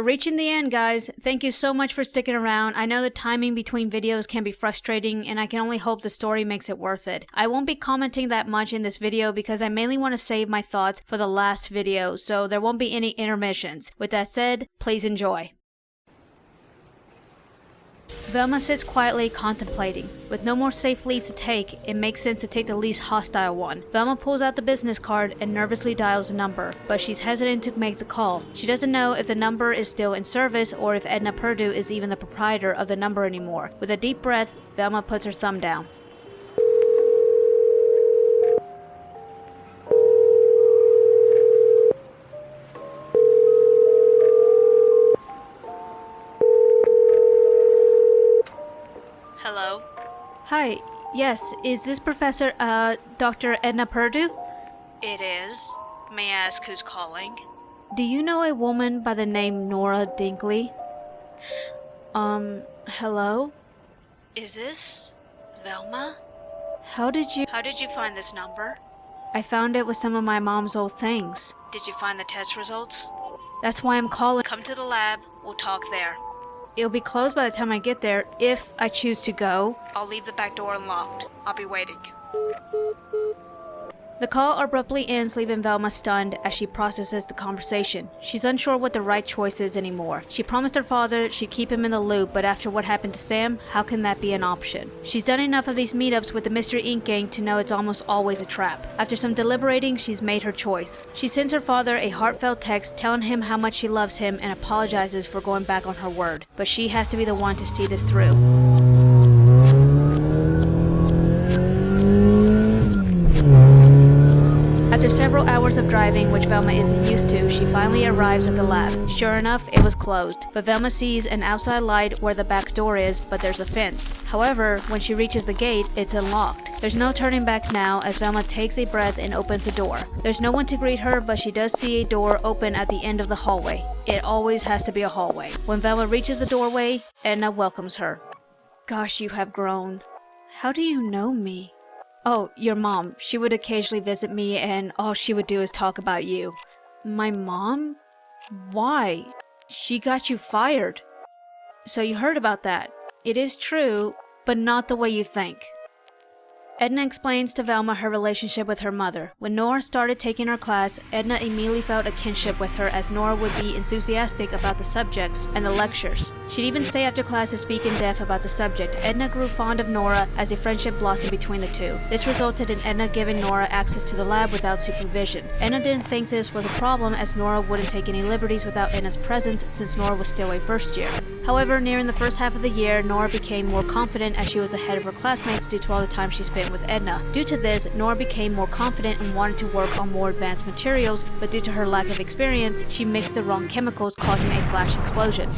We're reaching the end, guys. Thank you so much for sticking around. I know the timing between videos can be frustrating, and I can only hope the story makes it worth it. I won't be commenting that much in this video because I mainly want to save my thoughts for the last video, so there won't be any intermissions. With that said, please enjoy. Velma sits quietly contemplating. With no more safe leads to take, it makes sense to take the least hostile one. Velma pulls out the business card and nervously dials a number, but she's hesitant to make the call. She doesn't know if the number is still in service or if Edna Perdue is even the proprietor of the number anymore. With a deep breath, Velma puts her thumb down. Hello? Hi, yes, is this Professor, Dr. Edna Perdue? It is. May I ask who's calling? Do you know a woman by the name Nora Dinkley? Hello? Is this Velma? How did you find this number? I found it with some of my mom's old things. Did you find the test results? That's why I'm calling. Come to the lab. We'll talk there. It'll be closed by the time I get there, if I choose to go. I'll leave the back door unlocked. I'll be waiting. The call abruptly ends, leaving Velma stunned as she processes the conversation. She's unsure what the right choice is anymore. She promised her father she'd keep him in the loop, but after what happened to Sam, how can that be an option? She's done enough of these meetups with the Mystery Inc. gang to know it's almost always a trap. After some deliberating, she's made her choice. She sends her father a heartfelt text telling him how much she loves him and apologizes for going back on her word. But she has to be the one to see this through. After several hours of driving, which Velma isn't used to, she finally arrives at the lab. Sure enough, it was closed, but Velma sees an outside light where the back door is, but there's a fence. However, when she reaches the gate, it's unlocked. There's no turning back now as Velma takes a breath and opens the door. There's no one to greet her, but she does see a door open at the end of the hallway. It always has to be a hallway. When Velma reaches the doorway, Edna welcomes her. Gosh, you have grown. How do you know me? Oh, your mom. She would occasionally visit me and all she would do is talk about you. My mom? Why? She got you fired. So you heard about that. It is true, but not the way you think. Edna explains to Velma her relationship with her mother. When Nora started taking her class, Edna immediately felt a kinship with her as Nora would be enthusiastic about the subjects and the lectures. She'd even stay after class to speak in depth about the subject. Edna grew fond of Nora as a friendship blossomed between the two. This resulted in Edna giving Nora access to the lab without supervision. Edna didn't think this was a problem as Nora wouldn't take any liberties without Edna's presence since Nora was still a first year. However, nearing the first half of the year, Nora became more confident as she was ahead of her classmates due to all the time she spent with Edna. Due to this, Nora became more confident and wanted to work on more advanced materials, but due to her lack of experience, she mixed the wrong chemicals, causing a flash explosion.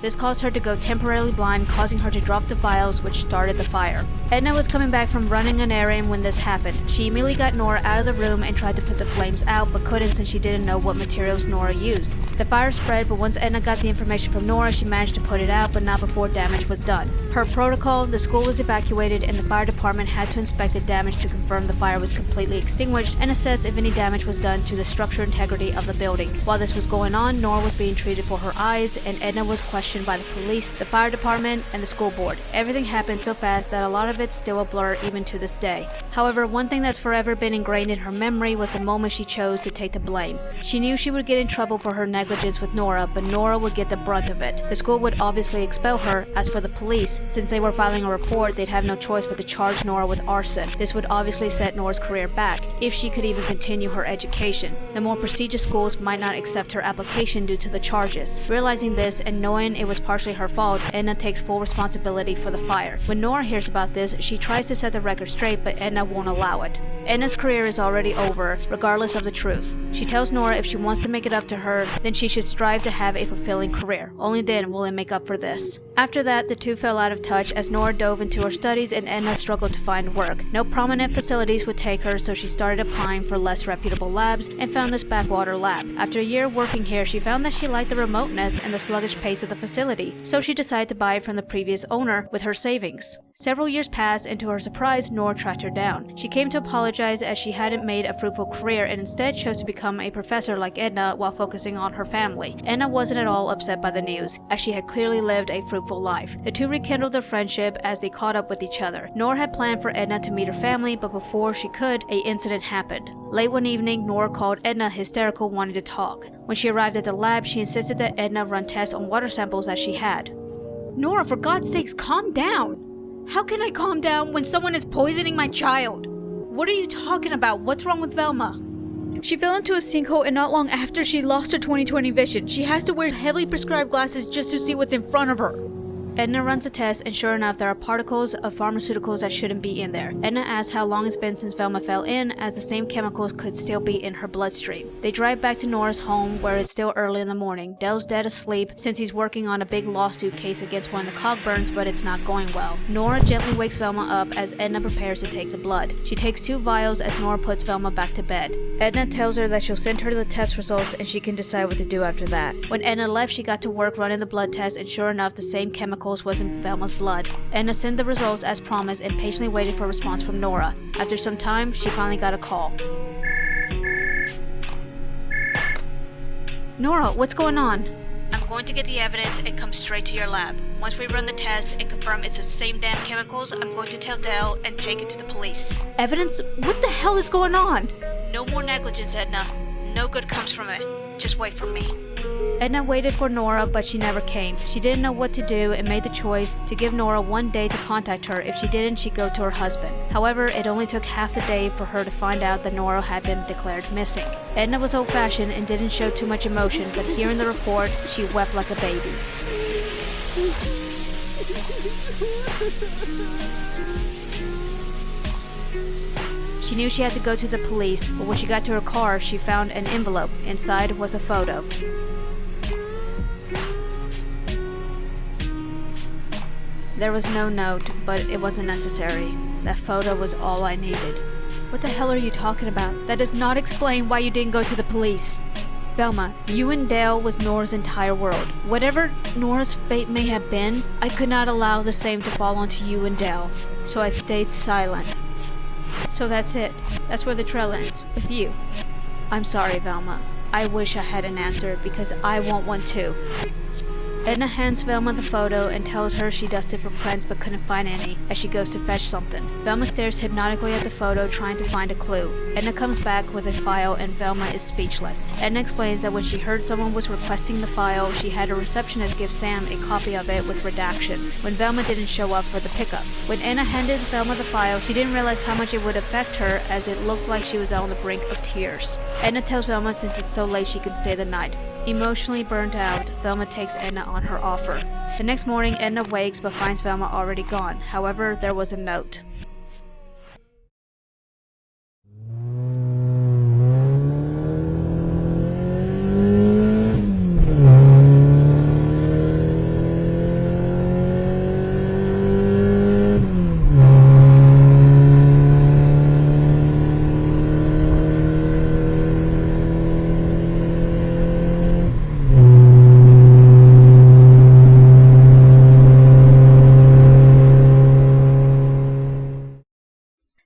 This caused her to go temporarily blind, causing her to drop the vials, which started the fire. Edna was coming back from running an errand when this happened. She immediately got Nora out of the room and tried to put the flames out, but couldn't since she didn't know what materials Nora used. The fire spread, but once Edna got the information from Nora, she managed to put it out, but not before damage was done. Per protocol, the school was evacuated and the fire department had to inspect the damage to confirm the fire was completely extinguished and assess if any damage was done to the structural integrity of the building. While this was going on, Nora was being treated for her eyes and Edna was questioned by the police, the fire department, and the school board. Everything happened so fast that a lot of it's still a blur even to this day. However, one thing that's forever been ingrained in her memory was the moment she chose to take the blame. She knew she would get in trouble for her negligence with Nora, but Nora would get the brunt of it. The school would obviously expel her. As for the police, since they were filing a report, they'd have no choice but to charge Nora with arson. This would obviously set Nora's career back, if she could even continue her education. The more prestigious schools might not accept her application due to the charges. Realizing this and knowing it was partially her fault, Edna takes full responsibility for the fire. When Nora hears about this, she tries to set the record straight, but Edna won't allow it. Edna's career is already over, regardless of the truth. She tells Nora if she wants to make it up to her, then she should strive to have a fulfilling career. Only then will it make up for this. After that, the two fell out of touch as Nora dove into her studies and Edna struggled to find work. No prominent facilities would take her, so she started applying for less reputable labs and found this backwater lab. After a year working here, she found that she liked the remoteness and the sluggish pace of the facility, so she decided to buy it from the previous owner with her savings. Several years passed, and to her surprise, Nora tracked her down. She came to apologize as she hadn't made a fruitful career and instead chose to become a professor like Edna while focusing on her family. Edna wasn't at all upset by the news, as she had clearly lived a fruitful life. The two rekindled their friendship as they caught up with each other. Nora had planned for Edna to meet her family, but before she could, an incident happened. Late one evening, Nora called Edna hysterical, wanting to talk. When she arrived at the lab, she insisted that Edna run tests on water samples that she had. Nora, for God's sakes, calm down! How can I calm down when someone is poisoning my child? What are you talking about? What's wrong with Velma? She fell into a sinkhole, and not long after she lost her 20/20 vision. She has to wear heavily prescribed glasses just to see what's in front of her. Edna runs a test, and sure enough, there are particles of pharmaceuticals that shouldn't be in there. Edna asks how long it's been since Velma fell in, as the same chemicals could still be in her bloodstream. They drive back to Nora's home, where it's still early in the morning. Dell's dead asleep, since he's working on a big lawsuit case against one of the Cogburns, but it's not going well. Nora gently wakes Velma up as Edna prepares to take the blood. She takes 2 vials as Nora puts Velma back to bed. Edna tells her that she'll send her the test results and she can decide what to do after that. When Edna left, she got to work running the blood test, and sure enough, the same chemicals was in Velma's blood. Edna sent the results as promised and patiently waited for a response from Nora. After some time, she finally got a call. Nora, what's going on? I'm going to get the evidence and come straight to your lab. Once we run the tests and confirm it's the same damn chemicals, I'm going to tell Dell and take it to the police. Evidence? What the hell is going on? No more negligence, Edna. No good comes from it. Just wait for me. Edna waited for Nora, but she never came. She didn't know what to do and made the choice to give Nora 1 day to contact her. If she didn't, she'd go to her husband. However, it only took half the day for her to find out that Nora had been declared missing. Edna was old-fashioned and didn't show too much emotion, but hearing the report, she wept like a baby. She knew she had to go to the police, but when she got to her car, she found an envelope. Inside was a photo. There was no note, but it wasn't necessary. That photo was all I needed. What the hell are you talking about? That does not explain why you didn't go to the police. Velma, you and Dale was Nora's entire world. Whatever Nora's fate may have been, I could not allow the same to fall onto you and Dale, so I stayed silent. So that's it. That's where the trail ends, with you. I'm sorry, Velma. I wish I had an answer, because I want one too. Edna hands Velma the photo and tells her she dusted for prints but couldn't find any as she goes to fetch something. Velma stares hypnotically at the photo, trying to find a clue. Edna comes back with a file and Velma is speechless. Edna explains that when she heard someone was requesting the file, she had a receptionist give Sam a copy of it with redactions when Velma didn't show up for the pickup. When Edna handed Velma the file, she didn't realize how much it would affect her, as it looked like she was on the brink of tears. Edna tells Velma since it's so late she can stay the night. Emotionally burnt out, Velma takes Edna on her offer. The next morning, Edna wakes but finds Velma already gone. However, there was a note.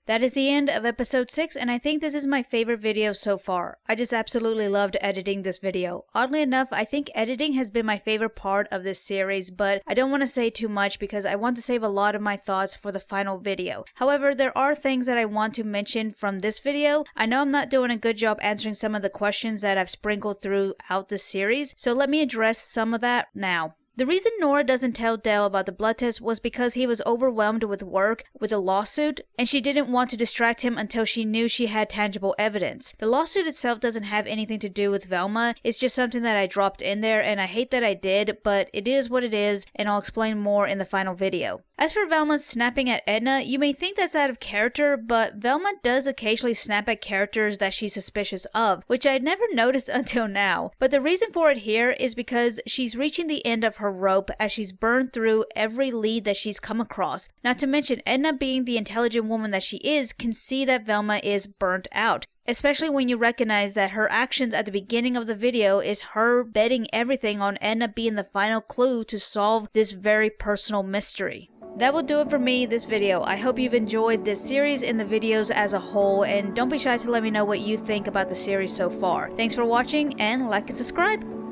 That is the end of episode 6, and I think this is my favorite video so far. I just absolutely loved editing this video. Oddly enough, I think editing has been my favorite part of this series, but I don't want to say too much because I want to save a lot of my thoughts for the final video. However, there are things that I want to mention from this video. I know I'm not doing a good job answering some of the questions that I've sprinkled throughout this series, so let me address some of that now. The reason Nora doesn't tell Dale about the blood test was because he was overwhelmed with work with a lawsuit, and she didn't want to distract him until she knew she had tangible evidence. The lawsuit itself doesn't have anything to do with Velma, it's just something that I dropped in there, and I hate that I did, but it is what it is, and I'll explain more in the final video. As for Velma snapping at Edna, you may think that's out of character, but Velma does occasionally snap at characters that she's suspicious of, which I'd never noticed until now. But the reason for it here is because she's reaching the end of her rope as she's burned through every lead that she's come across. Not to mention, Edna, being the intelligent woman that she is, can see that Velma is burnt out. Especially when you recognize that her actions at the beginning of the video is her betting everything on Edna being the final clue to solve this very personal mystery. That will do it for me this video. I hope you've enjoyed this series and the videos as a whole, and don't be shy to let me know what you think about the series so far. Thanks for watching, and like and subscribe!